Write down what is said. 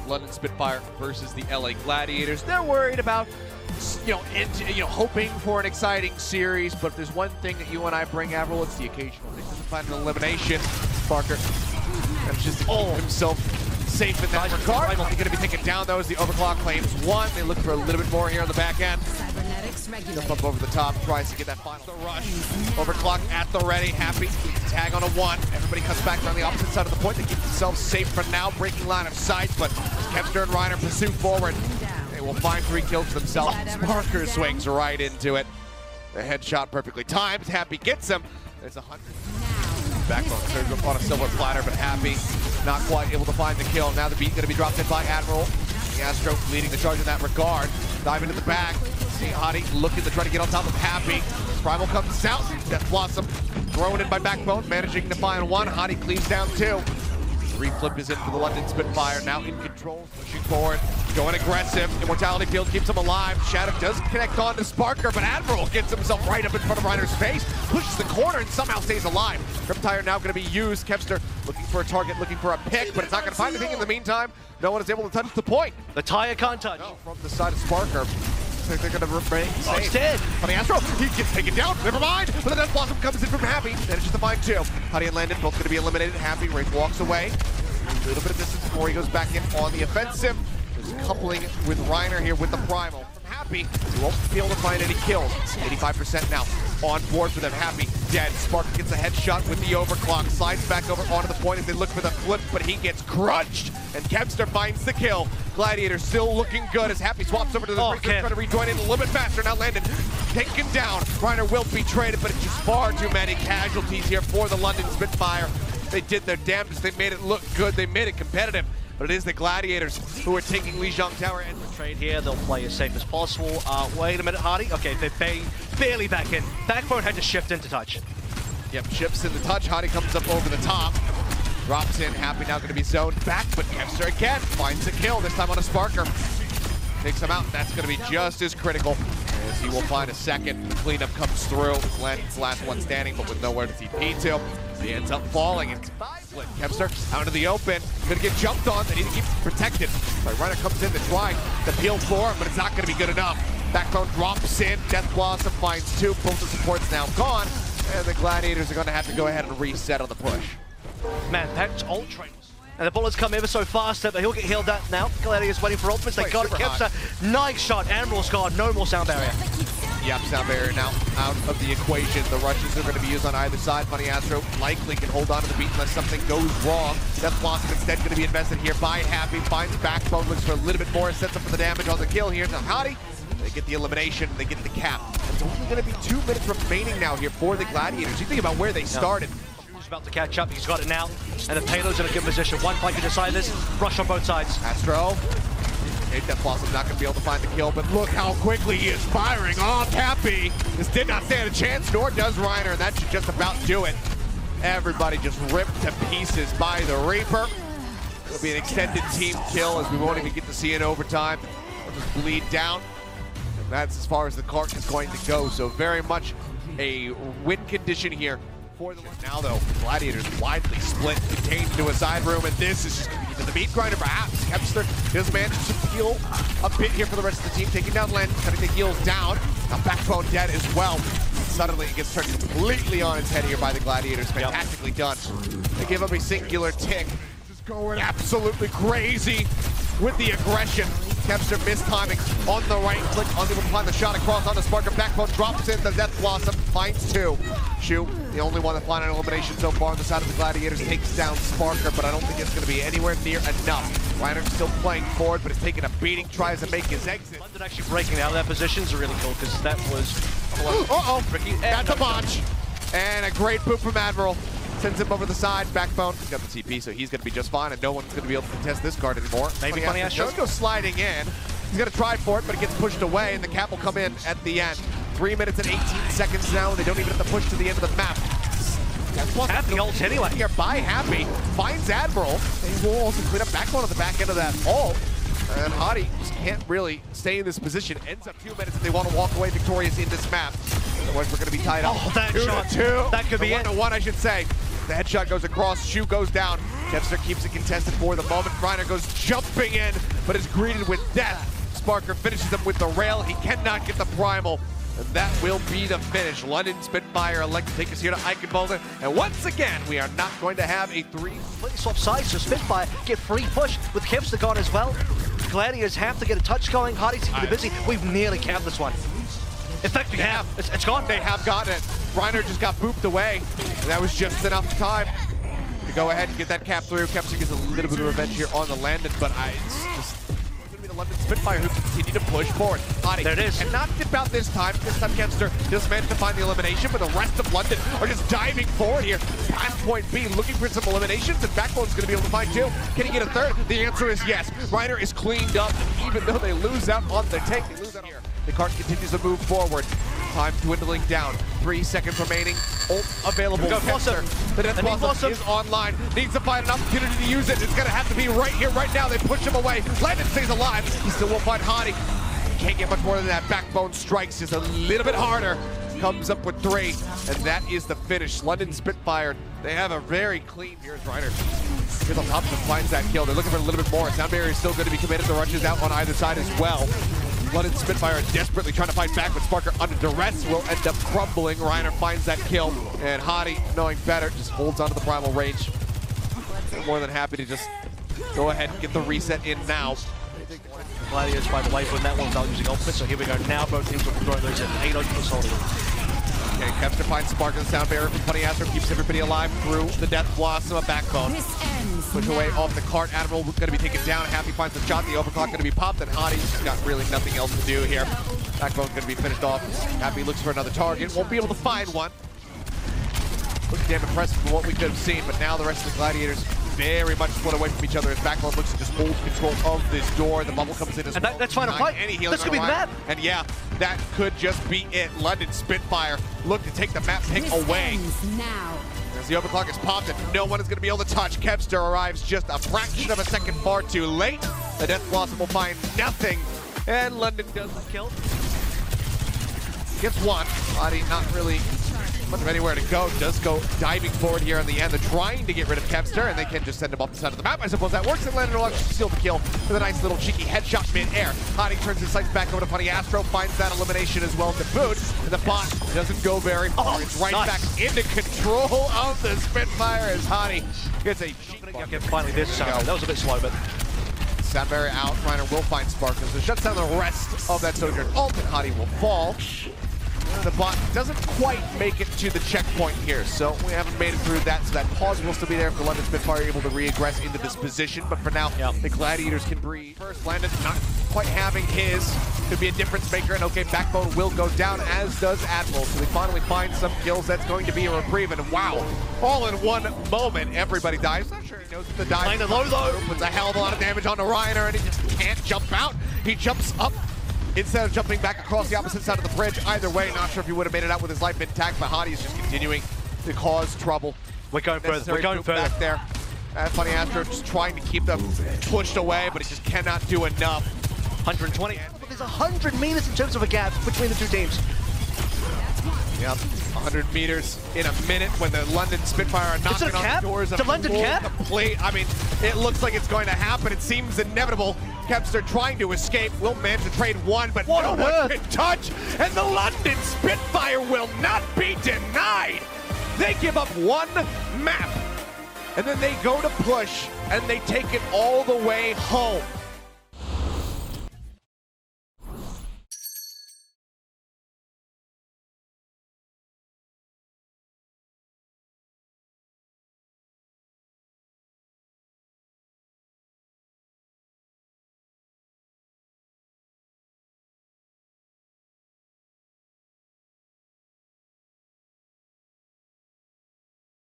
London Spitfire versus the LA Gladiators. They're worried about, hoping for an exciting series, but if there's one thing that you and I bring, Avril, it's the occasional. They find an elimination. Parker manages to keep himself safe in that regard. He's going to be taken down, though, as the Overclock claims one. They look for a little bit more here on the back end. Jump up over the top, tries to get that final rush. Overclock at the ready, happy. Tag on a one. Everybody comes back on the opposite side of the point. They keep themselves safe for now, breaking line of sight, but Kempster and Reiner pursue forward. They will find 3 kills themselves. Parker swings right into it. The headshot perfectly timed. Happy gets him. There's 100. Backbone serves up on a silver platter, but Happy not quite able to find the kill. Now the beat going to be dropped in by Admiral. The Astro leading the charge in that regard. Dive into the back. See Hottie looking to try to get on top of Happy. Primal comes out. Death Blossom thrown in by Backbone, managing to find one. Hottie cleaves down 2. Reflip is in for the London Spitfire, now in control, pushing forward, going aggressive. Immortality Field keeps him alive. Shadow does connect on to Sparker, but Admiral gets himself right up in front of Reiner's face, pushes the corner, and somehow stays alive. Riptire now going to be used. Kempster looking for a target, looking for a pick, but it's not going to find anything in the meantime. No one is able to touch the point. The tire can't touch. No, from the side of Sparker. They're going to remain safe. Oh, he's dead. On the Astro, he gets taken down. Never mind. But the Death Blossom comes in from Happy. Manages to find 2. Hottie and Landon both going to be eliminated. Happy, Wraith walks away. A little bit of distance before he goes back in on the offensive. There's coupling with Reiner here with the Primal. From Happy, he won't be able to find any kills. 85% now on board for them. Happy dead. Spark gets a headshot with the Overclock. Slides back over onto the point as they look for the flip, but he gets crunched. And Kempster finds the kill. Gladiator still looking good as Happy swaps over to the trying to rejoin in a little bit faster. Now Landon taken down. Reiner will be traded, but it's just far too many casualties here for the London Spitfire. They did their damnedest. They made it look good. They made it competitive. But it is the Gladiators who are taking LIJIANG Tower. And trade here, they'll play as safe as possible. Wait a minute, Hardy. Okay, they're barely back in. Backbone had to shift into touch. Yep, shifts in the touch. Hardy comes up over the top. Drops in. Happy now going to be zoned back, but Kempster again finds a kill, this time on a Sparker. Takes him out, and that's going to be just as critical as he will find a second. The cleanup comes through. Glenn's last one standing, but with nowhere to TP to. He ends up falling. It's split. Kempster out into the open. Going to get jumped on. They need to keep protected. Reiner comes in to try to peel for him, but it's not going to be good enough. Backbone drops in. Death Blossom finds 2. Both the supports now gone. And the Gladiators are going to have to go ahead and reset on the push. Man, that's ultra. And the bullets come ever so fast that he'll get healed up now. Gladiators waiting for ultimates. They got it. Kempster, nice shot. Admiral's gone. No more sound barrier. Yep, sound barrier now out of the equation. The rushes are going to be used on either side. Funny Astro likely can hold on to the beat unless something goes wrong. Death Blossom instead going to be invested here by Happy. Finds Backbone, looks for a little bit more, sets up for the damage on the kill here. Now Hottie, they get the elimination, they get the cap. It's only going to be 2 minutes remaining now here for the Gladiators. You think about where they started. About to catch up, he's got it now, and the payload's in a good position. One fight to decide this, rush on both sides. Astro, Death Blossom's not going to be able to find the kill, but look how quickly he is firing off Happy. This did not stand a chance, nor does Reiner, and that should just about do it. Everybody just ripped to pieces by the Reaper. It'll be an extended team kill as we won't even get to see it overtime. We'll just bleed down, and that's as far as the cart is going to go. So very much a win condition here. For the now though, Gladiators widely split, contained into a side room, and this is just going to be to the meat grinder perhaps. Kempster does manage to heal a bit here for the rest of the team, taking down Len, cutting the heals down. Now Backbone dead as well. Suddenly it gets turned completely on its head here by the Gladiators. Fantastically done. They give up a singular tick. Just going absolutely crazy with the aggression. Kempster mistiming on the right click, unable to find the shot across on the Sparker. Backbone drops in, the Death Blossom finds 2. Shu, the only one that found an elimination so far on the side of the Gladiators, takes down Sparker, but I don't think it's going to be anywhere near enough. Reiner's still playing forward, but is taking a beating, tries to make his exit. London actually breaking out of that position is really cool, because that was... Ricky, that's a botch! And a great boot from Admiral. Sends him over the side. Backbone, he's got the TP, so he's going to be just fine, and no one's going to be able to contest this card anymore. Maybe Funny Astro does go sliding in. He's going to try for it, but it gets pushed away, and the cap will come in at the end. 3 minutes and 18 seconds now, and they don't even have to push to the end of the map. Happy ult anyway. Here by Happy, finds Admiral, and he will also clean up Backbone on the back end of that ult. And Hottie just can't really stay in this position. Ends up 2 minutes if they want to walk away victorious in this map. Otherwise, we're going to be tied up. Oh, that shot. 2-2. That could be it. 1-1, I should say. The headshot goes across, Shu goes down. Kevster keeps it contested for the moment. Reiner goes jumping in, but is greeted with death. Sparker finishes him with the rail. He cannot get the primal. And that will be the finish. London Spitfire elect to take us here to Eichenwalde. And once again, we are not going to have a three. Completely swap sides, so Spitfire get free push with Kevster gone as well. Gladiators have to get a touch going. Hardy seems to be busy. We've nearly capped this one. In fact, we have. It's gone. They have gotten it. Reiner just got booped away. And that was just enough time to go ahead and get that cap through. Kevster gets a little bit of revenge here on the Landon, but it's just London Spitfire who continue to push forward. Hardy there it is. cannot dip out this time. This time Kevster just managed to find the elimination, but the rest of London are just diving forward here. Past point B, looking for some eliminations, and Backbone's going to be able to find two. Can he get a third? The answer is yes. Reiner is cleaned up, even though they lose out on the tank. They lose out here. The cart continues to move forward. Time dwindling down. 3 seconds remaining. Ult available. Go Blossom. The Death Blossom is online. Needs to find an opportunity to use it. It's going to have to be right here, right now. They push him away. Landon stays alive. He still won't find Hardy. Can't get much more than that. Backbone strikes just a little bit harder. Comes up with 3, and that is the finish. London Spitfire, they have a very clean. Here's Reiner. Here's on top and finds that kill. They're looking for a little bit more. Sound Barrier is still going to be committed. The rushes out on either side as well. London Spitfire desperately trying to fight back, but Sparker under duress will end up crumbling. Reiner finds that kill, and Hardy, knowing better, just holds onto the primal range. They're more than happy to just go ahead and get the reset in now. Gladiators find a way from that one without using ultimate, so here we go. Now both teams will be throwing those in. 8 ultimate solid. Okay, Kevster finds Sparker, the sound barrier from Funny Astro, keeps everybody alive through the Death Blossom, a Backbone. Push away off the cart. Admiral going to be taken down. Happy finds the shot. The overclock going to be popped, and Hardy's got really nothing else to do here. Backbone going to be finished off. Happy looks for another target. Won't be able to find one. Looks damn impressive from what we could have seen, but now the rest of the Gladiators very much split away from each other as Backbone looks to just hold control of this door. The bubble comes in as well. That's final fight. This could be the map. And yeah, that could just be it. London Spitfire look to take the map pick away. As the overclock is popped and no one is going to be able to touch. Kevster arrives just a fraction of a second far too late. The Death Blossom will find nothing. And London does the kill. Gets one. Body not really much of anywhere to go. Does go diving forward here in the end. They're trying to get rid of Kevster, and they can just send him off the side of the map. I suppose that works, and Landon will actually steal the kill with a nice little cheeky headshot mid-air. Hardy turns his sights back over to Funny Astro, finds that elimination as well to boot, and the bot doesn't go very far. It's right back into control of the Spitfire as Hardy gets a cheeky bucket. Finally, this sound. That was a bit slow, but sound barrier out. Reiner will find Sparkers, so shuts down the rest of that Sojourn ult, and Hardy will fall. The bot doesn't quite make it to the checkpoint here, so we haven't made it through that, so that pause will still be there if the London Spitfire are able to re-aggress into this position, but for now, the Gladiators can breathe. First, Landon not quite having his, could be a difference maker, and okay, Backbone will go down, as does Admiral, so they finally find some kills. That's going to be a reprieve, and wow, all in one moment, everybody dies. Not sure he knows the dive. Kind of low though. Puts a hell of a lot of damage onto Reiner, and he just can't jump out. He jumps up instead of jumping back across the opposite side of the bridge. Either way, not sure if he would have made it out with his life intact, but Hardy is just continuing to cause trouble. We're going further. We're going further. Back there. Funny Astro just trying to keep them pushed away, but he just cannot do enough. 120. There's 100 meters in terms of a gap between the two teams. Yep, 100 meters in a minute when the London Spitfire are knocking on the doors of London cap? Complete. I mean, it looks like it's going to happen. It seems inevitable. Kevster trying to escape, will manage to trade one, but no one can touch, and the London Spitfire will not be denied. They give up one map, and then they go to push, and they take it all the way home.